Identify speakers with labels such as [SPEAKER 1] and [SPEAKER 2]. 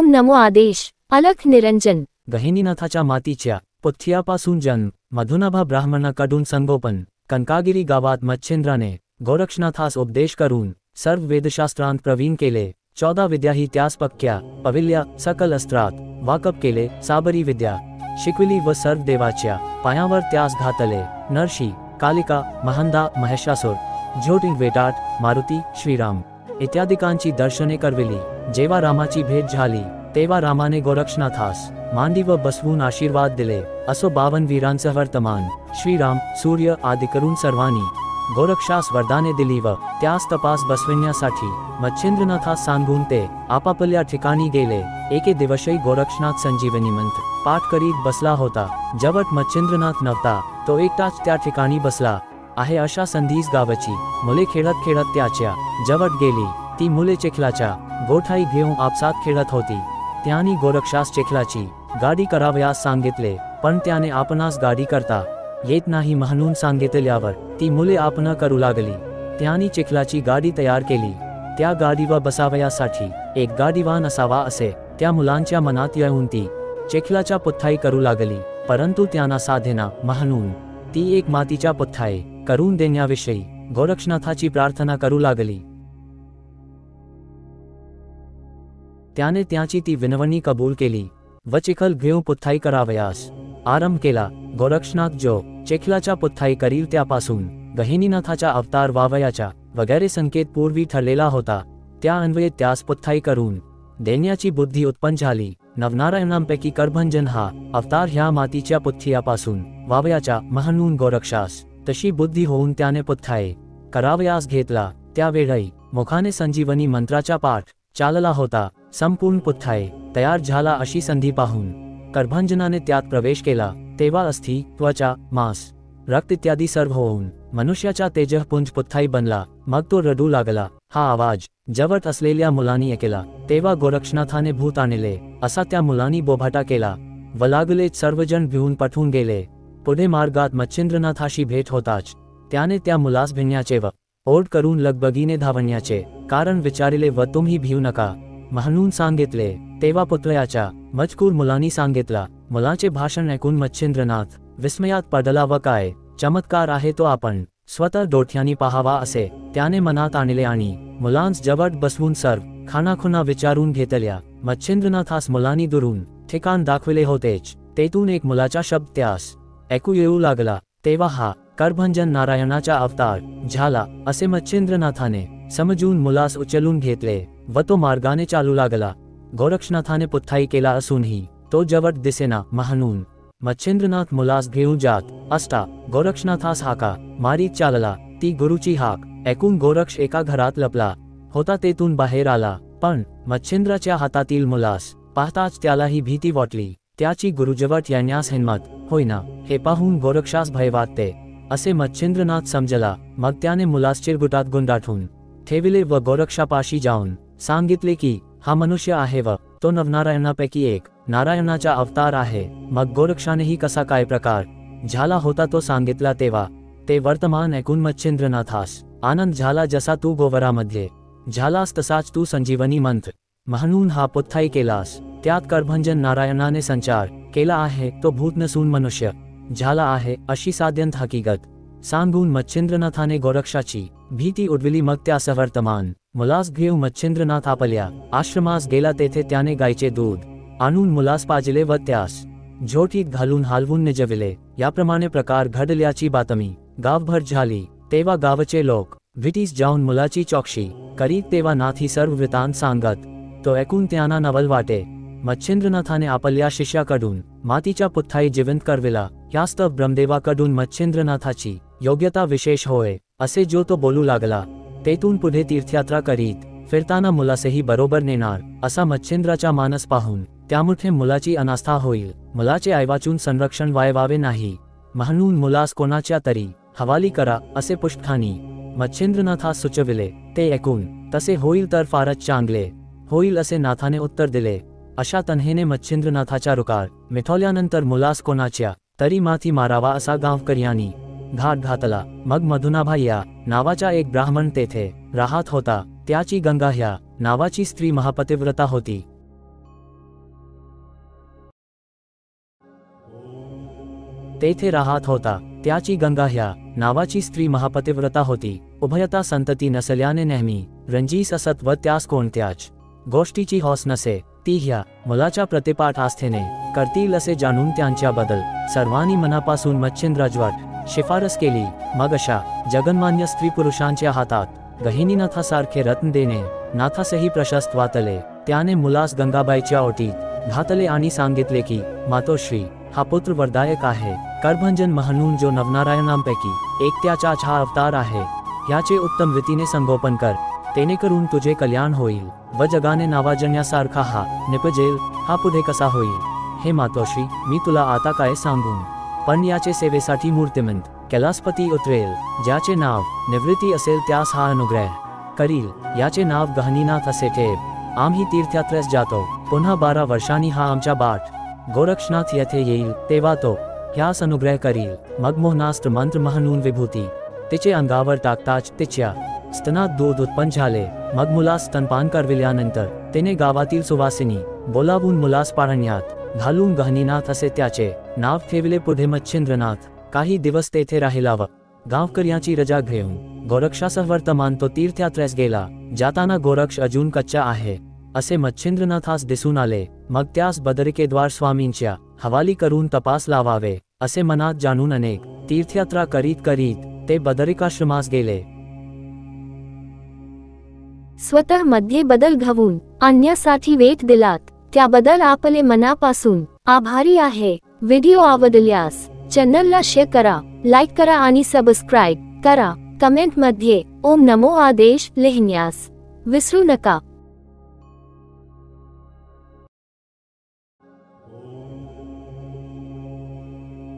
[SPEAKER 1] ओम नमो आदेश अलख निरंजन।
[SPEAKER 2] गहिनीनाथाच्या मातीच्या पुथ्यापासून जन्म, मधुनाभा ब्राह्मणाकडून संगोपन, कनकागिरी गावात मच्छिंद्राने गोरक्षनाथास उपदेश करून सर्व वेदशास्त्रांत प्रवीण केले। 14 विद्याही त्यास पक्क्या पविल्या, सकल अस्त्रात वाकप केले। साबरी विद्या शिकविली व सर्व देवाच्या पायावर त्यास घातले। नरशी, कालिका, महंदा, महिषासुर, ज्योतिर् वेटाट, मारुती, श्रीराम इत्यादिकांची दर्शने करविली। जेव्हा रामाची भेट झाली तेव्हा रामाने गोरक्षनाथास मांडी व बसवून आशीर्वाद दिले। असो 52 वीरांचं वर्तमान। श्रीराम, सूर्य आदी करून सर्वांनी गोरक्षास वरदाने दिली व त्यास तपास बसविण्यासाठी मच्छिंद्रनाथास सांगून ते आपापल्या ठिकाणी गेले। एके दिवशी गोरक्षनाथ संजीवनी मंत्र पाठ करीत बसला होता। जवळ मच्छिंद्रनाथ नव्हता, तो एकटाच त्या ठिकाणी बसला आहे। अशा संधीस गावची मुले खेळत खेळत त्याच्या जवळ गेली। ती मुले चिखलाच्या गोठाई घेऊन आपसात खेळत होती। त्याने गोरक्षास चिखलाची गाडी करावयास सांगितले, पण त्याने आपणास गाडी करता येत नाही म्हणून सांगितल्यावर ती मुले आपण करू लागली। त्याने चिखलाची गाडी तयार केली। त्या गाडीवर बसावयासाठी एक गाडीवान असावा असे त्या मुलांच्या मनात येऊन ती चिखलाच्या पुथ्थाई करू लागली, परंतु त्यांना साधेना म्हणून ती एक मातीच्या पुथ्थाई करून देण्याविषयी गोरक्षनाथाची प्रार्थना करू लागली। त्याने त्याची ती विनवणी कबूल केली व चिखल घेऊन पुथ्थाई करावयास आरंभ केला। गोरक्षनाथ जो चिखलाच्या पुथ्थाई करील त्यापासून गहिनीनाथाचा अवतार व्हावयाचा वगैरे संकेत पूर्वी ठरलेला होता। त्या अन्वये त्यास पुथ्थाई करून देण्याची बुद्धी उत्पन्न झाली। नवनारायणांपैकी करभंजन हा अवतार ह्या मातीच्या पुथ्थ्यापासून व्हावयाचा म्हणून गोरक्षास तशी बुद्धी होऊन त्याने पुथ्थाई करावयास घेतला। त्यावेळी मुखाने संजीवनी मंत्राचा पाठ चालला होता। संपूर्ण पुथ्थाई तयार झाला अशी संधी पाहून करभंजनाने त्यात प्रवेश केला। तेव्हा अस्थि, त्वचा, मांस, रक्त इत्यादी सर्व होऊन मनुष्याचा तेजःपुंज पुथ्थाई बनला। मग तो रडू लागला। हा आवाज जवळ असलेल्या मुलांनी ऐकला। तेव्हा गोरक्षनाथाने भूत आणले असा त्या मुलांनी बोभाटा केला व लागलेच सर्वजण भिवून पटून गेले। पुढे मार्गात मच्छिंद्रनाथाशी भेट होताच त्याने त्या मुलास भिण्याचे व ओढ करून लगबगीने धावण्याचे कारण विचारिले व तुम्ही भिवू नका म्हणून सांगितले। तेव्हा पुतळ्याच्या मजकूर मुलांनी सांगितला। मुलाचे भाषण ऐकून मच्छिंद्रनाथ विस्मयात पडला व काय चमत्कार आहे तो आपण स्वतः डोळ्यांनी पाहावा असे त्याने मनात आणले आणि मुलांस जवळ बसवून सर्व खानाखुणा विचारून घेतल्या। मच्छिंद्रनाथास मुलांनी दुरून ठिकाण दाखविले होतेच। तेथून एक मुलाचा शब्द त्यास ऐकू येऊ लागला। तेव्हा हा करभंजन नारायणाचा अवतार झाला असे मच्छिंद्रनाथाने समजून मुलास उचलून घेतले व तो मार्गाने चालू लागला। गोरक्षनाथाने पुथ्थाई केला असूनही तो जवळ दिसेना म्हणून मच्छिंद्रनाथ मुलास घेऊन जात असता गोरक्षनाथास हाका मारीत चालला। ती गुरुची हाक ऐकून गोरक्ष एका घरात लपला होता, तेथून बाहेर आला, पण मच्छिंद्राच्या हातातील मुलास पाहताच त्यालाही भीती वाटली। त्याची गुरुजवळ येण्यास हिंमत होईना हे पाहून गोरक्षास भय वाटते असे मच्छिंद्रनाथ समजला। मग त्याने मुलास चिरगुटात गुंडाठून ठेविले व गोरक्षापाशी जाऊन सांगितले की हा मनुष्य आहे व तो नवनारायणापैकी एक नारायणाचा अवतार आहे। मग गोरक्षानेही कसा काय प्रकार झाला होता तो सांगितला। तेव्हा ते वर्तमान ऐकून मच्छिंद्रनाथास आनंद झाला। जसा तू गोवरामध्ये झालास तसाच तू संजीवनी मंत्र म्हणून हा पुथ्थाई केलास। त्यात करभंजन नारायणाने संचार केला आहे, तो भूत नसून मनुष्य झाला आहे अशी साध्यंत हकीकत सांगून मच्छिंद्रनाथाने गोरक्षाची भीती उडविली। मग त्यास वर्तमान मुलास घेऊन मच्छिंद्रनाथ आपल्या आश्रमास गेला। तेथे त्याने गायीचे दूध आणून मुलास पाजले व त्यास झोटीत घालून हलवून निजविले। याप्रमाणे प्रकार घडल्याची बातमी गावभर झाली। तेव्हा गावचे लोक भीतीस जाऊन मुलाची चौकशी करीत तेव्हा नाथ ही सर्व वृत्तांत सांगत तो ऐकून त्यांना नवल वाटे। मच्छिंद्रनाथाने आपल्या शिष्याकडून मातीच्या पुथ्थाई जिवंत करविला। यास्तव ब्रह्मदेवाकडून मच्छिंद्रनाथाची योग्यता विशेष होय असे जो तो बोलू लागला। तेथून पुढे तीर्थयात्रा करीत फिरताना मुलासही बरोबर नेणार असा मच्छिंद्राचा मानस पाहून त्यामुळे मुलाची अनास्था होईल। मुलाचे आईवाचून संरक्षण व्हावे नाही म्हणून मुलास कोणाच्या तरी हवाली करा असे पुष्ठानी मच्छिंद्रनाथास सुचविले। ते ऐकून तसे होईल तर फारच चांगले होईल असे नाथाने उत्तर दिले। अशा तऱ्हेने मच्छिंद्रनाथाचा रुकार मिटवल्यानंतर मुलास कोणाच्या तरी माथी मारावा असा गावकऱ्यांनी घाट घातला। मग मधुनाभा या नावाचा एक ब्राह्मण तेथे राहत होता। त्याची गंगा ह्या नावाची स्त्री महापतिव्रता होती। तेथे राहत होता. त्याची गंगा ह्या नावाची स्त्री महापतिव्रता होती. उभयता संतती नसल्याने नेहमी रंजीस असत व त्यास कोणत्याच गोष्टीची हौस नसे. ती ह्या मुलाच्या प्रतिपाठ आस्थेने करतील असे जाणून त्यांच्याबद्दल सर्वांनी मनापासून मच्छिंद्राजवट शिफारस केली. मग अशा जगन्मान्य स्त्री पुरुषांच्या हातात गहिनीनाथासारखे रत्न देणे नाथासही प्रशस्त वाटले. त्याने मुलास गंगाबाईच्या ओटीत घातले आणि सांगितले की मातोश्री, हा पुत्र वरदायक आहे. करभंजन म्हणून जो नवनारायणांपैकी एक त्याचा हा अवतार आहे. ह्याचे उत्तम रीतीने संगोपन कर. तेने करून तुझे कल्याण होईल व जगाने नावाजण्यासारखा हा निपजेल. हा पुढे कसा होईल हे मातोश्री मी तुला आता काय सांगू. पण याचे सेवेसाठी मूर्तिमंत कैलासपती उतरेल. ज्याचे नाव निवृत्ती असेल त्यास हा अनुग्रह करील. याचे नाव गहिनीनाथ असे ठेव. आम्ही तीर्थयात्रेस जातो. पुन्हा 12 वर्षांनी हा आमच्या बाट गोरक्षनाथ येथे येईल. तेव्हा तो ह्यास अनुग्रह करील. मग मोहनास्त्र मंत्र म्हणून विभूती तिचे अंगावर टाकताच तिच्या स्तनात दूध उत्पन्न झाले. मग मुलास स्तनपान करविल्यानंतर तिने गावातील सुवासिनी बोलावून मुलास पाळण्यात घालून गहिनीनाथ असे त्याचे नाव ठेवले. पुढे मच्छिंद्रनाथ काही दिवस तेथे राहिला व गावकऱ्यांची रजा घेऊन गोरक्षासह वर्तमान तो तीर्थयात्रेस गेला. जाताना गोरक्ष अजून कच्चा आहे असे मच्छिंद्रनाथास दिसून आले. मग त्यास बदरिकेद्वार स्वामींच्या हवाली करून तपास लावावे असे मनात जाणून अनेक तीर्थयात्रा करीत करीत ते बदरिकाश्रमास गेले.
[SPEAKER 1] स्वतः मध्ये बदल घडवून आणण्यासाठी वेळ दिलात त्याबद्दल आपले मनापासून आभारी आहे. व्हिडिओ आवडल्यास चॅनलला शेअर करा, लाईक करा आणि सबस्क्राईब करा. कमेंट मध्ये ओम नमो आदेश लिहिण्यास विसरू नका.